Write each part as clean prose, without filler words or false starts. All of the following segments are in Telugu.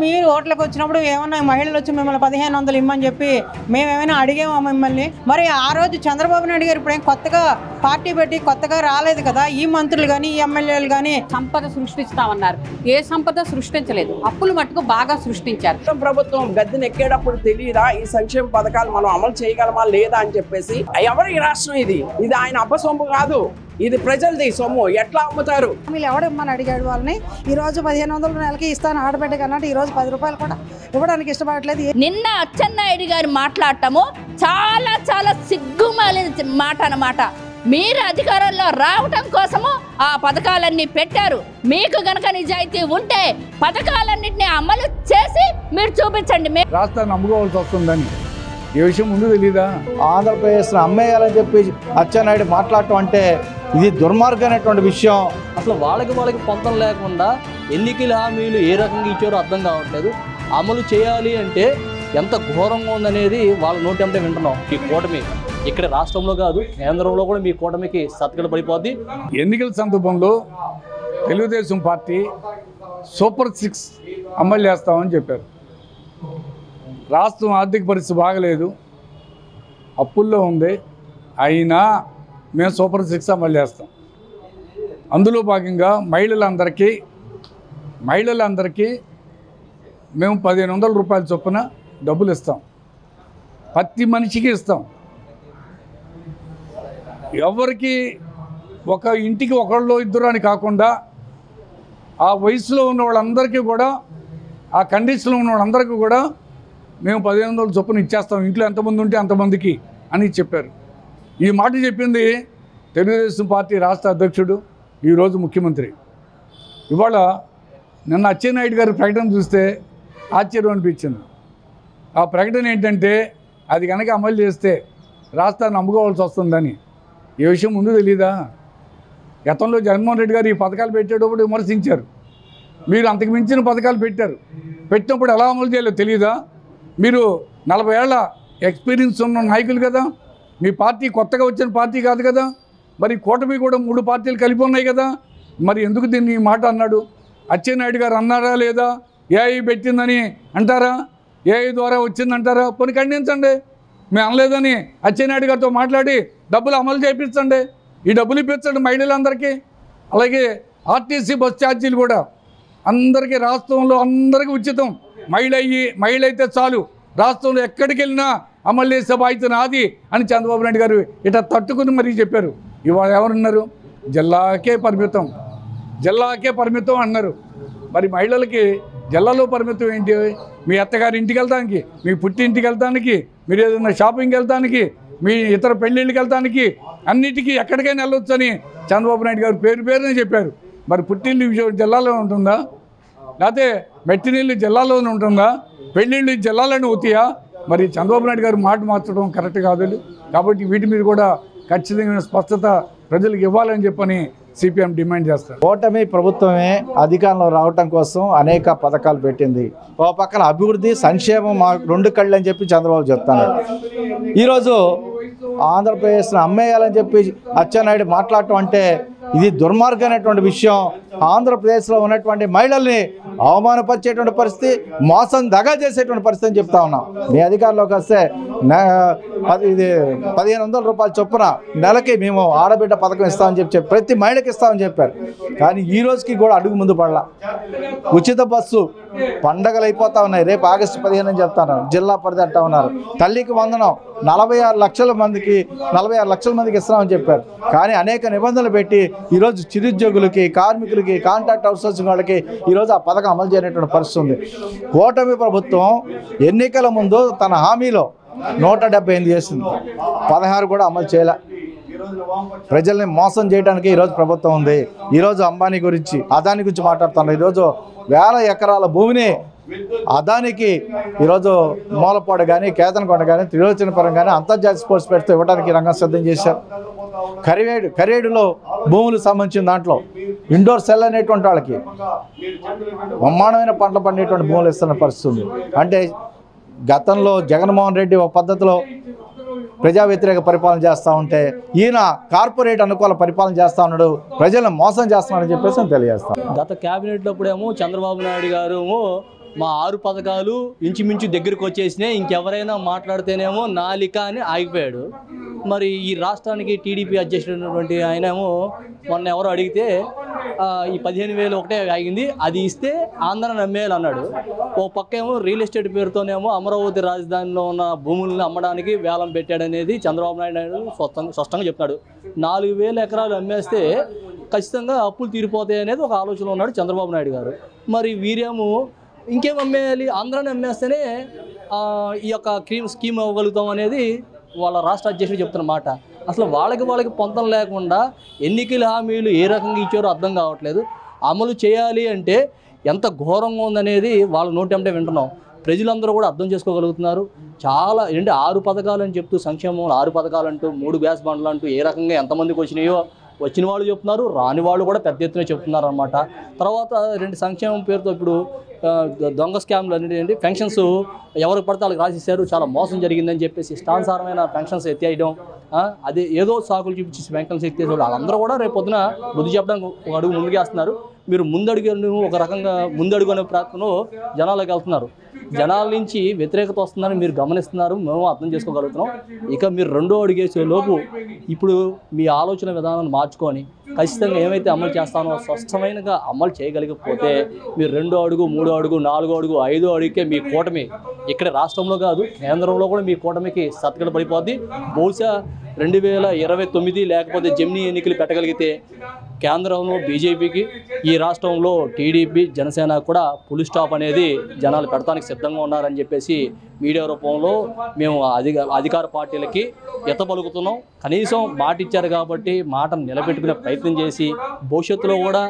మీరు ఓట్లకు వచ్చినప్పుడు ఏమన్నా మహిళలు వచ్చి మిమ్మల్ని 1500 ఇమ్మని చెప్పి మేమేమైనా అడిగామా మిమ్మల్ని? మరి ఆ రోజు చంద్రబాబు నాయుడు గారు ఇప్పుడేం కొత్తగా పార్టీ పెట్టి కొత్తగా రాలేదు కదా. ఈ మంత్రులు కానీ ఈ ఎమ్మెల్యేలు కానీ సంపద సృష్టిస్తామన్నారు. ఏ సంపద సృష్టించలేదు, అప్పులు మట్టుకు బాగా సృష్టించారు. ప్రభుత్వం గద్దెనెక్కేటప్పుడు తెలియదా ఈ సంక్షేమ పథకాలు మనం అమలు చేయగలమా లేదా అని చెప్పేసి? ఎవరి రాష్ట్రం ఇది? ఇది ఆయన అబ్బసొమ్ము కాదు, ఇది ప్రజలది సొమ్ము. ఎట్లా అమ్ముతారు? మీరు ఎవడమ్మని అడిగాడు వాళ్ళని. ఈ రోజు 1500 నెలకి ఇస్తాను ఆడబిడ్డ కన్నట్టు ఈ రోజు 10 రూపాయలు కూడా ఇవ్వడానికి ఇష్టపడట్లేదు. నిన్న అచ్చెన్నాయుడు గారు మాట్లాడటము చాలా చాలా సిగ్గుమాలిన మాట అన్నమాట. మీరు అధికారంలో రావటం కోసము ఆ పథకాలన్నీ పెట్టారు. మీకు గనక నిజాయితీ ఉంటే పథకాలన్నింటినీ అమలు చేసి మీరు చూపించండి. రాష్ట్రాన్ని నమ్ముకోవాల్సి వస్తుందని ఈ విషయం ముందు తెలీదా? ఆంధ్రప్రదేశ్ని అమ్మేయాలని చెప్పి అచ్చెన్నాయుడు మాట్లాడటం అంటే ఇది దుర్మార్గమైనటువంటి విషయం. అసలు వాళ్ళకి పొంతం లేకుండా ఎన్నికల హామీలు ఏ రకంగా ఇచ్చారో అర్థం కావట్లేదు. అమలు చేయాలి అంటే ఎంత ఘోరంగా ఉందనేది వాళ్ళ నోటి అంటే వింటున్నాం. ఈ కూటమి ఇక్కడ రాష్ట్రంలో కాదు కేంద్రంలో కూడా మీ కూటమికి సత్కడ పడిపోద్ది. ఎన్నికల సందర్భంలో తెలుగుదేశం పార్టీ సూపర్ 6 అమలు చేస్తామని చెప్పారు. రాష్ట్రం ఆర్థిక పరిస్థితి బాగలేదు, అప్పుల్లో ఉంది, అయినా మేము సూపర్ 6 అమలు చేస్తాం. అందులో భాగంగా మహిళలందరికీ మేము 1500 రూపాయల చొప్పున డబ్బులు ఇస్తాం. ప్రతి మనిషికి ఇస్తాం. ఎవరికి ఒక ఇంటికి ఒకళ్ళు ఇద్దరు అని కాకుండా ఆ వయసులో ఉన్న వాళ్ళందరికీ కూడా, ఆ కండిషన్లో ఉన్న వాళ్ళందరికీ కూడా మేము 1500 చొప్పున ఇచ్చేస్తాం, ఇంట్లో ఎంతమంది ఉంటే అంతమందికి అని చెప్పారు. ఈ మాట చెప్పింది తెలుగుదేశం పార్టీ రాష్ట్ర అధ్యక్షుడు, ఈరోజు ముఖ్యమంత్రి. ఇవాళ నిన్న అచ్చెన్నాయుడు గారి ప్రకటన చూస్తే ఆశ్చర్యం అనిపించింది. ఆ ప్రకటన ఏంటంటే అది కనుక అమలు చేస్తే రాష్ట్రాన్ని అమ్ముకోవాల్సి వస్తుందని. ఈ విషయం ముందు తెలీదా? గతంలో జగన్మోహన్ రెడ్డి గారు ఈ పథకాలు పెట్టేటప్పుడు విమర్శించారు. మీరు అంతకు మించిన పథకాలు పెట్టినప్పుడు ఎలా అమలు చేయాలో తెలియదా? మీరు 40 ఏళ్ల ఎక్స్పీరియన్స్ ఉన్న నాయకులు కదా, మీ పార్టీ కొత్తగా వచ్చిన పార్టీ కాదు కదా. మరి కూటమి కూడా 3 పార్టీలు కలిపి ఉన్నాయి కదా. మరి ఎందుకు దీన్ని ఈ మాట అన్నాడు? అచ్చెన్నాయుడు గారు అన్నారా లేదా? ఏఐ పెట్టిందని అంటారా? ఏఐ ద్వారా వచ్చిందంటారా? కొన్ని ఖండించండి. మేము అనలేదని అచ్చెన్నాయుడు గారితో మాట్లాడి డబ్బులు అమలు చేయించండి. ఈ డబ్బులు ఇప్పించండి మహిళలందరికీ. అలాగే ఆర్టీసీ బస్ ఛార్జీలు కూడా అందరికీ, రాష్ట్రంలో అందరికీ ఉచితం. మహిళ అయితే చాలు, రాష్ట్రంలో ఎక్కడికి వెళ్ళినా అమలు చేసే బాధ్యత నాది అని చంద్రబాబు నాయుడు గారు ఇట్లా తట్టుకుని మరీ చెప్పారు. ఇవాళ ఎవరున్నారు? జిల్లాకే పరిమితం అన్నారు. మరి మహిళలకి జిల్లాలో పరిమితం ఏంటి? మీ అత్తగారి ఇంటికి వెళ్తానికి, మీ పుట్టి ఇంటికి వెళ్తానికి, మీరు ఏదైనా షాపింగ్కి వెళ్తానికి, మీ ఇతర పెళ్ళిళ్ళకి వెళ్తానికి, అన్నిటికీ ఎక్కడికైనా వెళ్ళొచ్చు అని చంద్రబాబు నాయుడు గారు పేరునే చెప్పారు. మరి పుట్టిల్లు జిల్లాలో ఉంటుందా? లేకపోతే మెట్టినీళ్ళు జిల్లాలోనే ఉంటుందా? పెళ్ళిళ్ళు జిల్లాలోనే అవుతాయా? మరి చంద్రబాబు నాయుడు గారు మాట మార్చడం కరెక్ట్ కాదు. కాబట్టి వీటి మీద కూడా ఖచ్చితంగా స్పష్టత ప్రజలకు ఇవ్వాలని చెప్పని సిపిఎం డిమాండ్ చేస్తారు. కూటమి ప్రభుత్వమే అధికారంలో రావటం కోసం అనేక పథకాలు పెట్టింది. ఓ పక్కన అభివృద్ధి, సంక్షేమం మా 2 కళ్ళు అని చెప్పి చంద్రబాబు చెప్తాను. ఈరోజు ఆంధ్రప్రదేశ్ని అమ్మేయాలని చెప్పి అచ్చెన్నాయుడు మాట్లాడటం అంటే ఇది దుర్మార్గమైనటువంటి విషయం. ఆంధ్రప్రదేశ్లో ఉన్నటువంటి మహిళల్ని అవమానపరిచేటువంటి పరిస్థితి, మోసం దగా చేసేటువంటి పరిస్థితి అని చెప్తా ఉన్నాం. మీ అధికారంలోకి వస్తే ఇది 1500 రూపాయల చొప్పున నెలకి మేము ఆడబిడ్డ పథకం ఇస్తామని చెప్పి ప్రతి మహిళకి ఇస్తామని చెప్పారు. కానీ ఈ రోజుకి కూడా అడుగు ముందు పడలా. ఉచిత బస్సు పండగలు అయిపోతా ఉన్నాయి. రేపు ఆగస్టు 15 అని చెప్తాను, జిల్లా పరిధి అంటా ఉన్నారు. తల్లికి వందనం 46 లక్షల మందికి ఇస్తామని చెప్పారు. కానీ అనేక నిబంధనలు పెట్టి ఈరోజు చిరుద్యోగులకి, కార్మికులకి, కాంట్రాక్ట్ అవుట్సోర్సింగ్ వాళ్ళకి ఈరోజు ఆ పథకం అమలు చేయనటువంటి పరిస్థితి ఉంది. కూటమి ప్రభుత్వం ఎన్నికల ముందు తన హామీలో 178 చేసింది, 16 కూడా అమలు చేయలే. ప్రజల్ని మోసం చేయడానికి ఈరోజు ప్రభుత్వం ఉంది. ఈరోజు అంబానీ గురించి, అదాని గురించి మాట్లాడుతున్నారు. ఈరోజు వేల ఎకరాల భూమిని అదానికి ఈరోజు మూలపాడు కానీ, కేతనకొండ కానీ, త్రిలోచనపురం కానీ అంతర్జాతీయ స్పోర్ట్స్ పెడితే ఇవ్వడానికి రంగం సిద్ధం చేశారు. కరివేడులో భూములు సంబంధించిన దాంట్లో ఇండోర్ సెల్ అనేటువంటి వాళ్ళకి బ్రహ్మాండమైన పంటలు పండేటువంటి భూములు ఇస్తున్న పరిస్థితి ఉంది. అంటే గతంలో జగన్మోహన్ రెడ్డి ఒక పద్ధతిలో ప్రజా వ్యతిరేక పరిపాలన చేస్తూ ఉంటే ఈయన కార్పొరేట్ అనుకూల పరిపాలన చేస్తూ ఉన్నాడు, ప్రజలను మోసం చేస్తున్నాడని చెప్పేసి తెలియజేస్తాం. గత క్యాబినెట్లో అప్పుడేమో చంద్రబాబు నాయుడు గారు మా 6 పథకాలు ఇంచుమించు దగ్గరికి వచ్చేసినాయి, ఇంకెవరైనా మాట్లాడితేనేమో నాలిక అని ఆగిపోయాడు. మరి ఈ రాష్ట్రానికి టీడీపీ అధ్యక్షుడైనటువంటి ఆయనేమో మొన్న ఎవరో అడిగితే ఈ 15,000 ఒకటే ఆగింది, అది ఇస్తే ఆంధ్ర నమ్మేయాలి అన్నాడు. ఓ పక్క ఏమో రియల్ ఎస్టేట్ పేరుతోనేమో అమరావతి రాజధానిలో ఉన్న భూములను అమ్మడానికి వేలం పెట్టాడనేది చంద్రబాబు నాయుడు స్పష్టంగా చెప్తున్నాడు. 4,000 ఎకరాలు అమ్మేస్తే ఖచ్చితంగా అప్పులు తీరిపోతాయి అనేది ఒక ఆలోచన ఉన్నాడు చంద్రబాబు నాయుడు గారు. మరి వీరేమో ఇంకేం అమ్మేయాలి, ఆంధ్రాని అమ్మేస్తేనే ఈ యొక్క స్కీమ్ అవ్వగలుగుతాం అనేది వాళ్ళ రాష్ట్ర అధ్యక్షుడు చెప్తున్న మాట. అసలు వాళ్ళకి పొంతం లేకుండా ఎన్నికల హామీలు ఏ రకంగా ఇచ్చారో అర్థం కావట్లేదు. అమలు చేయాలి అంటే ఎంత ఘోరంగా ఉందనేది వాళ్ళ నోటెంటే వింటున్నాం. ప్రజలందరూ కూడా అర్థం చేసుకోగలుగుతున్నారు. చాలా 6 పథకాలు అని చెప్తూ సంక్షేమం 6 పథకాలు అంటూ 3 గ్యాస్ బండ్లు అంటూ ఏ రకంగా ఎంతమందికి వచ్చినాయో వచ్చిన వాళ్ళు చెప్తున్నారు, రాని వాళ్ళు కూడా పెద్ద ఎత్తున చెప్తున్నారు అన్నమాట. తర్వాత 2 సంక్షేమం పేరుతో ఇప్పుడు దొంగ స్కామ్లు అనేవి పెన్షన్స్ ఎవరికి పడితే వాళ్ళకి రాసిస్తారు, చాలా మోసం జరిగిందని చెప్పేసి ఇష్టానుసారమైన పెన్షన్స్ ఎత్తేయడం, అదే ఏదో సాకులు చూపించి పెన్షన్స్ ఎత్తేసి వాళ్ళందరూ కూడా రేపు పొద్దున బుద్ధి చెప్పడానికి ఒక అడుగు ముందుకేస్తున్నారు. మీరు ముందడుగు ఒక రకంగా ముందడుగు అనే ప్రయత్నంలో జనాలకు వెళ్తున్నారు. జనాల నుంచి వ్యతిరేకత వస్తుందని మీరు గమనిస్తున్నారు, మేము అర్థం చేసుకోగలుగుతున్నాం. ఇక మీరు 2వ అడుగు వేసే లోపు ఇప్పుడు మీ ఆలోచన విధానాన్ని మార్చుకొని ఖచ్చితంగా ఏమైతే అమలు చేస్తానో స్పష్టమైనగా అమలు చేయగలిగిపోతే మీరు 2వ అడుగు 3వ అడుగు 4వ అడుగు 5వ అడుగుకే మీ కూటమి ఇక్కడ రాష్ట్రంలో కాదు కేంద్రంలో కూడా మీ కూటమికి సత్కడ పడిపోద్ది. బహుశా 2029 లేకపోతే జమినీ ఎన్నికలు పెట్టగలిగితే కేంద్రంలో బీజేపీకి, ఈ రాష్ట్రంలో టీడీపీ జనసేన కూడా ఫుల్ స్టాప్ అనేది జనాలు పెడతానికి సిద్ధంగా ఉన్నారని చెప్పేసి మీడియా రూపంలో మేము అధికార పార్టీలకి ఎత్తపలుకుతున్నాం. కనీసం మాట ఇచ్చారు కాబట్టి మాటను నిలబెట్టుకునే ప్రయత్నం చేసి భవిష్యత్తులో కూడా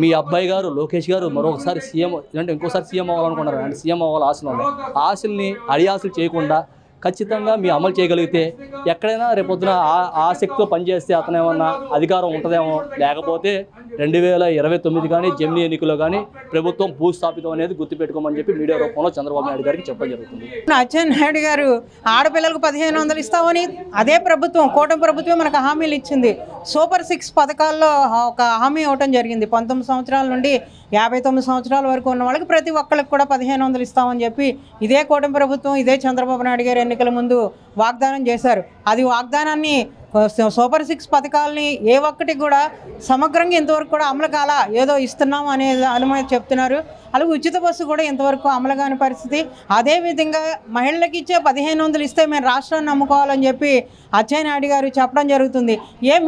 మీ అబ్బాయి గారు లోకేష్ గారు మరొకసారి సీఎం అంటే ఇంకోసారి సీఎం అవ్వాలనుకున్నారు, అంటే సీఎం అవ్వాలి ఆశలు ఉన్నాయి. ఆశల్ని అడియాసలు చేయకుండా ఖచ్చితంగా మీ అమలు చేయగలిగితే ఎక్కడైనా రేపొద్దున ఆ శక్తితో పనిచేస్తే అతను ఏమన్నా అధికారం ఉంటుందేమో, లేకపోతే 2029 కానీ జమినీ ఎన్నికల్లో కానీ ప్రభుత్వం భూస్థాపితం అనేది గుర్తుపెట్టుకోమని చెప్పి మీడియా రూపంలో చంద్రబాబు నాయుడు గారికి చెప్పడం జరుగుతుంది. అచ్చెన్నాయుడు గారు ఆడపిల్లలకు 1,500 ఇస్తామని అదే ప్రభుత్వం కూటమి ప్రభుత్వం మనకు హామీలు ఇచ్చింది. సూపర్ 6 పథకాల్లో ఒక హామీ ఇవ్వటం జరిగింది. 19 సంవత్సరాల నుండి 59 సంవత్సరాల వరకు ఉన్న వాళ్ళకి ప్రతి ఒక్కరికి కూడా 1,500 ఇస్తామని చెప్పి ఇదే కూటమి ప్రభుత్వం ఇదే చంద్రబాబు నాయుడు గారు ఎన్నికల ముందు వాగ్దానం చేశారు. అది వాగ్దానాన్ని సూపర్ 6 పథకాలని ఏ ఒక్కటి కూడా సమగ్రంగా ఇంతవరకు కూడా అమలు కాల, ఏదో ఇస్తున్నాం అనే అనుమతి చెప్తున్నారు. అలాగే ఉచిత బస్సు కూడా ఇంతవరకు అమలు కాని పరిస్థితి. అదేవిధంగా మహిళలకు ఇచ్చే 1,500 ఇస్తే మేము రాష్ట్రాన్ని నమ్ముకోవాలని చెప్పి అచ్చెన్నాయుడు గారు చెప్పడం జరుగుతుంది.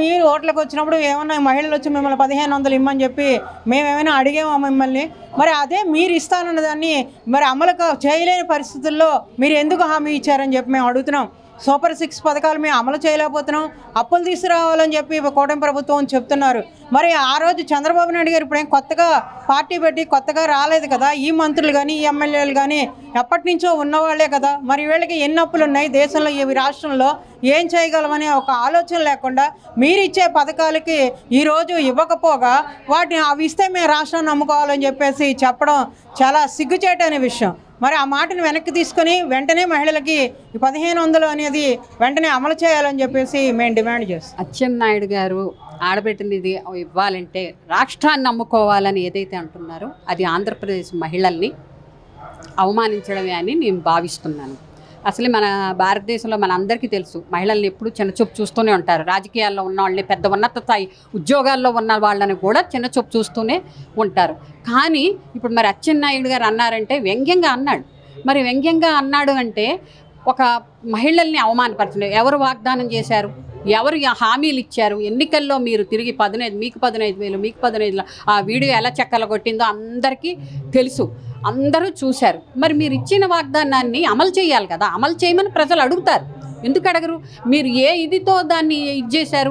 మీరు ఓట్లకు వచ్చినప్పుడు ఏమన్నా మహిళలు వచ్చి మిమ్మల్ని 1,500 ఇమ్మని చెప్పి మేమేమైనా అడిగామా మిమ్మల్ని? మరి అదే మీరు ఇస్తానన్న దాన్ని మరి అమలు చేయలేని పరిస్థితుల్లో మీరు ఎందుకు హామీ ఇచ్చారని చెప్పి మేము అడుగుతున్నాం. సూపర్ 6 పథకాలు మేము అమలు చేయలేకపోతున్నాం, అప్పులు తీసుకురావాలని చెప్పి కూటమి ప్రభుత్వం చెప్తున్నారు. మరి ఆ రోజు చంద్రబాబు నాయుడు గారు ఇప్పుడేం కొత్తగా పార్టీ పెట్టి కొత్తగా రాలేదు కదా. ఈ మంత్రులు కానీ ఈ ఎమ్మెల్యేలు కానీ ఎప్పటి నుంచో ఉన్నవాళ్లే కదా. మరి వీళ్ళకి ఎన్ని అప్పులు ఉన్నాయి దేశంలో, ఈ రాష్ట్రంలో ఏం చేయగలమనే ఒక ఆలోచన లేకుండా మీరు ఇచ్చే పథకాలకి ఈరోజు ఇవ్వకపోగా వాటిని అవి ఇస్తే మేము రాష్ట్రాన్ని నమ్ముకోవాలని చెప్పేసి చెప్పడం చాలా సిగ్గుచేటనే విషయం. మరి ఆ మాటను వెనక్కి తీసుకొని వెంటనే మహిళలకి 1,500 అనేది వెంటనే అమలు చేయాలని చెప్పేసి మేము డిమాండ్ చేస్తాం. అచ్చెన్నాయుడు గారు ఆడబెట్టినది ఇవ్వాలంటే రాష్ట్రాన్ని నమ్ముకోవాలని ఏదైతే అంటున్నారో అది ఆంధ్రప్రదేశ్ మహిళల్ని అవమానించడమే అని నేను భావిస్తున్నాను. అసలు మన భారతదేశంలో మన అందరికీ తెలుసు మహిళల్ని ఎప్పుడు చిన్నచూపు చూస్తూనే ఉంటారు. రాజకీయాల్లో ఉన్న వాళ్ళని, పెద్ద ఉన్నత స్థాయి ఉద్యోగాల్లో ఉన్న వాళ్ళని కూడా చిన్నచూపు చూస్తూనే ఉంటారు. కానీ ఇప్పుడు మరి అచ్చెన్నాయుడు గారు అన్నారంటే వ్యంగ్యంగా అన్నాడు. మరి వ్యంగ్యంగా అన్నాడు అంటే ఒక మహిళల్ని అవమానపరచడం. ఎవరు వాగ్దానం చేశారు, ఎవరు హామీలు ఇచ్చారు? ఎన్నికల్లో మీరు తిరిగి 15 మీకు 15,000 మీకు 15,000 ఆ వీడియో ఎలా చెక్కలు కొట్టిందో అందరికీ తెలుసు, అందరూ చూశారు. మరి మీరు ఇచ్చిన వాగ్దానాన్ని అమలు చేయాలి కదా. అమలు చేయమని ప్రజలు అడుగుతారు, ఎందుకు అడగరు? మీరు ఏ ఇదితో దాన్ని ఇది చేశారు?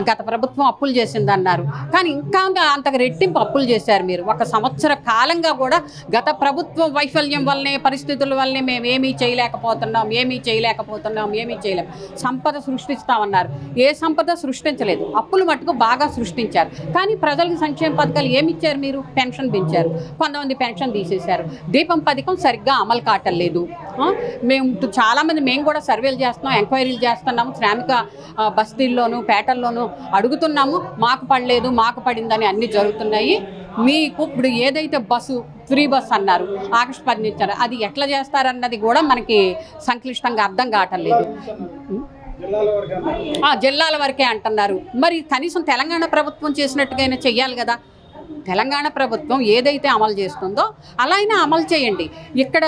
గత ప్రభుత్వం అప్పులు చేసింది అన్నారు, కానీ ఇంకా అంతకు రెట్టింపు అప్పులు చేశారు మీరు. 1 సంవత్సర కాలంగా కూడా గత ప్రభుత్వం వైఫల్యం వల్లనే, పరిస్థితుల వల్లనే మేము ఏమీ చేయలేం. సంపద సృష్టిస్తామన్నారు, ఏ సంపద సృష్టించలేదు. అప్పులు మట్టుకు బాగా సృష్టించారు. కానీ ప్రజలకు సంక్షేమ పథకాలు ఏమి ఇచ్చారు? మీరు పెన్షన్ పెంచారు, కొంతమంది పెన్షన్ తీసేశారు. దీపం పథకం సరిగ్గా అమలు కావటం లేదు. మేము చాలామంది మేము కూడా సర్వేలు చేస్తున్నాం, ఎంక్వైరీలు చేస్తున్నాము, శ్రామిక బస్తీల్లోనూ పేటల్లోనూ అడుగుతున్నాము. మాకు పడలేదు, మాకు పడిందని అన్నీ జరుగుతున్నాయి. మీకు ఇప్పుడు ఏదైతే బస్సు ఫ్రీ బస్ అన్నారు, ఆగస్టు 10 ఇచ్చారు, అది ఎట్లా చేస్తారన్నది కూడా మనకి సంక్లిష్టంగా అర్థం కావట్లేదు. జిల్లాల వరకే అంటున్నారు. మరి కనీసం తెలంగాణ ప్రభుత్వం చేసినట్టుగా చెయ్యాలి కదా. తెలంగాణ ప్రభుత్వం ఏదైతే అమలు చేస్తుందో అలా అయినా అమలు చేయండి. ఇక్కడ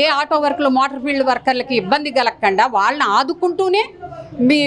ఏ ఆటో వర్కులు, మోటార్ ఫీల్డ్ వర్కర్లకి ఇబ్బంది కలగకుండా వాళ్ళని ఆదుకుంటూనే మీ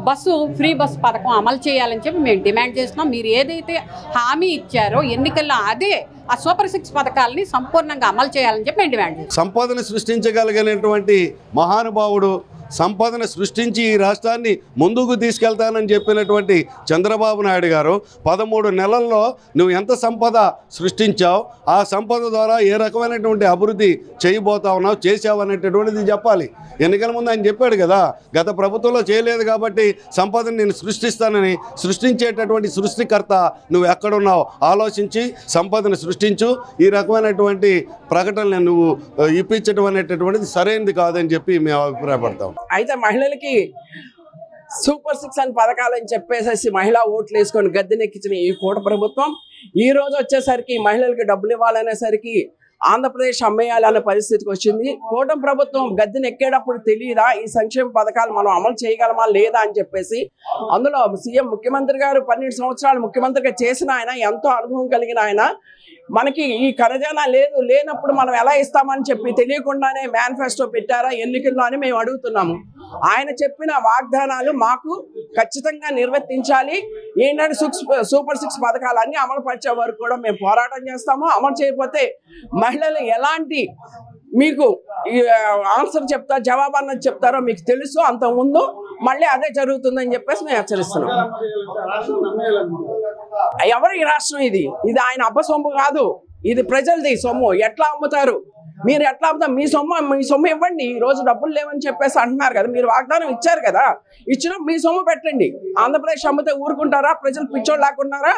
బస్సు ఫ్రీ బస్ పథకం అమలు చేయాలని చెప్పి మేము డిమాండ్ చేస్తున్నాం. మీరు ఏదైతే హామీ ఇచ్చారో ఎన్నికల్లో అదే ఆ సూపర్ 6 పథకాలని సంపూర్ణంగా అమలు చేయాలని చెప్పి మేము డిమాండ్ చేస్తున్నాం. సంపదను సృష్టించగలిగినటువంటి మహానుభావుడు, సంపదన సృష్టించి ఈ రాష్ట్రాన్ని ముందుకు తీసుకెళ్తానని చెప్పినటువంటి చంద్రబాబు నాయుడు గారు 13 నెలల్లో నువ్వు ఎంత సంపద సృష్టించావు, ఆ సంపద ద్వారా ఏ రకమైనటువంటి అభివృద్ధి చేయబోతా ఉన్నావు, చేసావు అనేటటువంటిది చెప్పాలి. ఎన్నికల ముందు ఆయన చెప్పాడు కదా, గత ప్రభుత్వంలో చేయలేదు కాబట్టి సంపదను నేను సృష్టిస్తానని. సృష్టించేటటువంటి సృష్టికర్త నువ్వు ఎక్కడున్నావు ఆలోచించి సంపదను సృష్టించు. ఈ రకమైనటువంటి ప్రకటనలు నువ్వు ఇప్పించడం అనేటటువంటిది సరైనది కాదని చెప్పి మేము అభిప్రాయపడతాం. అయితే మహిళలకి సూపర్ 6 అని పథకాలని చెప్పేసేసి మహిళా ఓట్లు వేసుకొని గద్దెనెక్కించిన ఈ కూట ప్రభుత్వం ఈ రోజు వచ్చేసరికి మహిళలకి డబ్బులు ఇవ్వాలనేసరికి ఆంధ్రప్రదేశ్ అమ్మేయాలనే పరిస్థితికి వచ్చింది. కూటమి ప్రభుత్వం గద్దెనెక్కేటప్పుడు తెలియదా ఈ సంక్షేమ పథకాలు మనం అమలు చేయగలమా లేదా అని చెప్పేసి. అందులో సీఎం ముఖ్యమంత్రి గారు 12 సంవత్సరాలు ముఖ్యమంత్రిగా చేసిన ఆయన, ఎంతో అనుభవం కలిగిన ఆయన, మనకి ఈ ఖజానా లేనప్పుడు మనం ఎలా ఇస్తామని చెప్పి తెలియకుండానే మేనిఫెస్టో పెట్టారా ఎన్నికల్లో అని మేము అడుగుతున్నాము. ఆయన చెప్పిన వాగ్దానాలు మాకు ఖచ్చితంగా నిర్వర్తించాలి. ఏంటంటే సూపర్ 6 పథకాలన్నీ అమలు పరిచే వరకు కూడా మేము పోరాటం చేస్తాము. అమలు చేయకపోతే మహిళలు ఎలాంటి మీకు ఆన్సర్ జవాబు అన్నది చెప్తారో మీకు తెలుసు. అంత ముందు మళ్ళీ అదే జరుగుతుందని చెప్పేసి మేము హెచ్చరిస్తున్నాం. ఎవరు ఈ రాష్ట్రం? ఇది ఆయన అబ్బసొమ్ము కాదు, ఇది ప్రజలది సొమ్ము. ఎట్లా అమ్ముతారు మీరు? ఎట్లా అమ్ముతారు? మీ సొమ్ము ఇవ్వండి. ఈ రోజు డబ్బులు లేవని చెప్పేసి అంటున్నారు కదా, మీరు వాగ్దానం ఇచ్చారు కదా, ఇచ్చిన మీ సొమ్ము పెట్టండి. ఆంధ్రప్రదేశ్ అమ్మితే ఊరుకుంటారా? ప్రజలు పిచ్చోళ్ళు లేకున్నారా?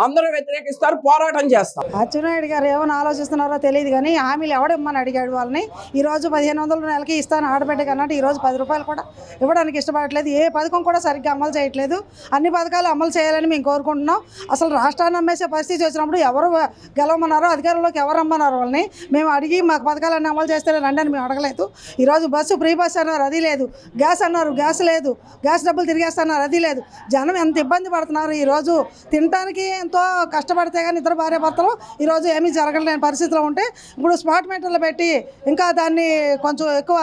అందరూ వ్యతిరేకిస్తారు, పోరాటం చేస్తాం. అచ్చెన్నాయుడు గారు ఏమైనా ఆలోచిస్తున్నారో తెలియదు కానీ హామీలు ఎవడిమ్మని అడిగాడు వాళ్ళని. ఈరోజు 1500 నెలకి ఇస్తాను ఆడబిడ్డకి అన్నట్టు ఈరోజు 10 రూపాయలు కూడా ఇవ్వడానికి ఇష్టపడట్లేదు. ఏ పథకం కూడా సరిగ్గా అమలు చేయట్లేదు. అన్ని పథకాలు అమలు చేయాలని మేము కోరుకుంటున్నాం. అసలు రాష్ట్రాన్ని అమ్మేసే పరిస్థితి వచ్చినప్పుడు ఎవరు గెలవమన్నారో, అధికారంలోకి ఎవరు అమ్మన్నారో వాళ్ళని మేము అడిగి మాకు పథకాలన్నీ అమలు చేస్తేనే రండి అని మేము అడగలేదు. ఈరోజు బస్సు ఫ్రీ బస్ అన్నారు, అది లేదు. గ్యాస్ అన్నారు, గ్యాస్ లేదు. గ్యాస్ డబ్బులు తిరిగేస్తున్నారు, అది లేదు. జనం ఎంత ఇబ్బంది పడుతున్నారు. ఈరోజు తినడానికి ఎంతో కష్టపడితే కానీ ఇద్దరు భార్య భర్తలు ఈరోజు ఏమీ జరగలేని పరిస్థితిలో ఉంటే ఇప్పుడు స్మార్ట్ మీటర్లు పెట్టి ఇంకా దాన్ని కొంచెం ఎక్కువ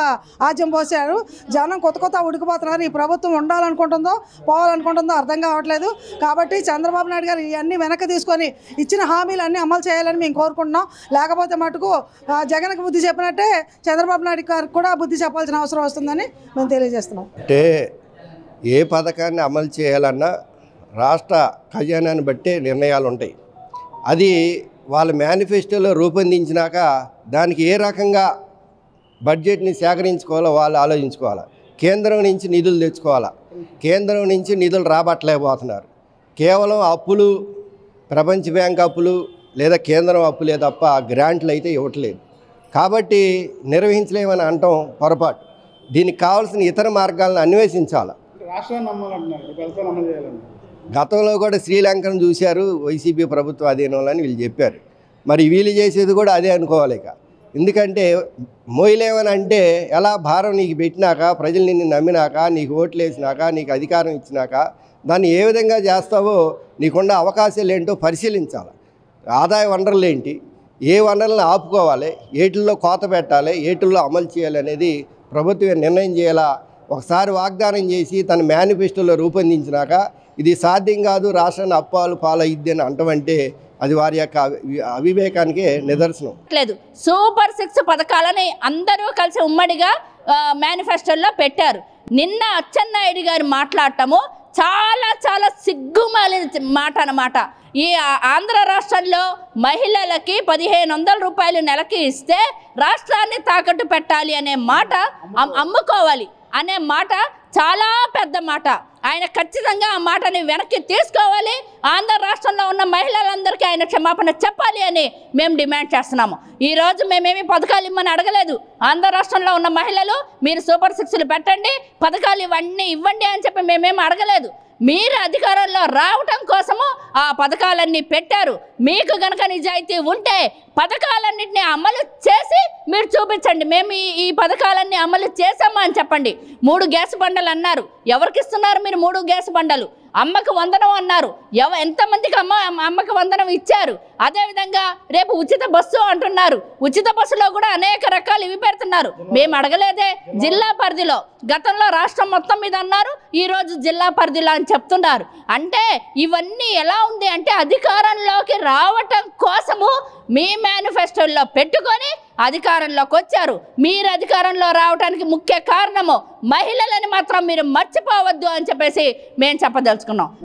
ఆజ్యం పోసారు. జనం కొత్త ఉడికిపోతున్నారు. ఈ ప్రభుత్వం ఉండాలనుకుంటుందో పోవాలనుకుంటుందో అర్థం కావట్లేదు. కాబట్టి చంద్రబాబు నాయుడు గారు ఇవన్నీ వెనక్కి తీసుకొని ఇచ్చిన హామీలు అన్నీ అమలు చేయాలని మేము కోరుకుంటున్నాం. లేకపోతే మటుకు జగన్కి బుద్ధి చెప్పినట్టే చంద్రబాబు నాయుడు గారికి కూడా బుద్ధి చెప్పాల్సిన అవసరం వస్తుందని మేము తెలియజేస్తున్నాం. అంటే ఏ పథకాన్ని అమలు చేయాలన్నా రాష్ట్ర ఖజానాన్ని బట్టే నిర్ణయాలు ఉంటాయి. అది వాళ్ళ మేనిఫెస్టోలో రూపొందించినాక దానికి ఏ రకంగా బడ్జెట్ని సేకరించుకోవాలో వాళ్ళు ఆలోచించుకోవాలి. కేంద్రం నుంచి నిధులు తెచ్చుకోవాలా. కేంద్రం నుంచి నిధులు రాబట్టలేకపోతున్నారు. కేవలం అప్పులు, ప్రపంచ బ్యాంక్ అప్పులు లేదా కేంద్రం అప్పులే తప్ప గ్రాంట్లు అయితే ఇవ్వట్లేదు. కాబట్టి నిర్వహించలేమని అనటం పొరపాటు. దీనికి కావాల్సిన ఇతర మార్గాలను అన్వేషించాలి. గతంలో కూడా శ్రీలంకను చూశారు వైసీపీ ప్రభుత్వ అధీనంలో అని వీళ్ళు చెప్పారు. మరి వీళ్ళు చేసేది కూడా అదే అనుకోవాలి. ఇక ఎందుకంటే మోయలేమని అంటే ఎలా భారం నీకు పెట్టినాక, ప్రజలు నిన్ను నమ్మినాక, నీకు ఓట్లు వేసినాక, నీకు అధికారం ఇచ్చినాక దాన్ని ఏ విధంగా చేస్తావో నీకున్న అవకాశాలు ఏంటో పరిశీలించాలి. ఆదాయ వనరులు ఏంటి, ఏ వనరులను ఆపుకోవాలి, ఏటిల్లో కోత పెట్టాలి, ఏటిల్లో అమలు చేయాలి అనేది ప్రభుత్వం నిర్ణయం చేయాలా. ఒకసారి వాగ్దానం చేసి తన మేనిఫెస్టోలో రూపొందించినాక ఇది సాధ్యం కాదు, రాష్ట్రాన్ని అప్పాలు పాలయిద్ది అని అంటమంటే అది వారి యొక్క అవివేకానికే నిదర్శనం. లేదు, సూపర్ 6 పథకాలని అందరూ కలిసి ఉమ్మడిగా మేనిఫెస్టోలో పెట్టారు. నిన్న అచ్చెన్నాయుడు గారు మాట్లాడటము చాలా చాలా సిగ్గుమాలిన మాట అన్నమాట. ఈ ఆంధ్ర రాష్ట్రంలో మహిళలకి 1500 రూపాయలు నెలకి ఇస్తే రాష్ట్రాన్ని తాకట్టు పెట్టాలి అనే మాట అమ్ముకోవాలి. అనే మాట చాలా పెద్ద మాట. ఆయన ఖచ్చితంగా ఆ మాటని వెనక్కి తీసుకోవాలి. ఆంధ్ర రాష్ట్రంలో ఉన్న మహిళలందరికీ ఆయన క్షమాపణ చెప్పాలి అని మేము డిమాండ్ చేస్తున్నాము. ఈరోజు మేమేమి పథకాలు ఇమ్మని అడగలేదు. ఆంధ్ర రాష్ట్రంలో ఉన్న మహిళలు మీరు సూపర్ 6లు పెట్టండి, పథకాలు ఇవన్నీ ఇవ్వండి అని చెప్పి మేమేమి అడగలేదు. మీరు అధికారంలో రావటం కోసము ఆ పథకాలన్నీ పెట్టారు. మీకు గనక నిజాయితీ ఉంటే పథకాలన్నింటినీ అమలు చేసి మీరు చూపించండి. మేము ఈ పథకాలన్నీ అమలు చేసామా అని చెప్పండి. 3 గ్యాస్ బండలు అన్నారు, ఎవరికి ఇస్తున్నారు మీరు 3 గ్యాస్ బండలు? అమ్మకు వందనం అన్నారు, ఎంతమందికి అమ్మకి వందనం ఇచ్చారు? అదేవిధంగా రేపు ఉచిత బస్సు అంటున్నారు, ఉచిత బస్సులో కూడా అనేక రకాలు ఇవి పెడుతున్నారు. మేము అడగలేదే. జిల్లా పరిధిలో గతంలో రాష్ట్రం మొత్తం మీద అన్నారు, ఈరోజు జిల్లా పరిధిలో అని చెప్తున్నారు. అంటే ఇవన్నీ ఎలా ఉంది అంటే అధికారంలోకి రావటం కోసము మీ మేనిఫెస్టోల్లో పెట్టుకొని అధికారంలోకి వచ్చారు. మీరు అధికారంలో రావడానికి ముఖ్య కారణము మహిళలని మాత్రం మీరు మర్చిపోవద్దు అని చెప్పేసి మేము చెప్పదలుచుకున్నాం.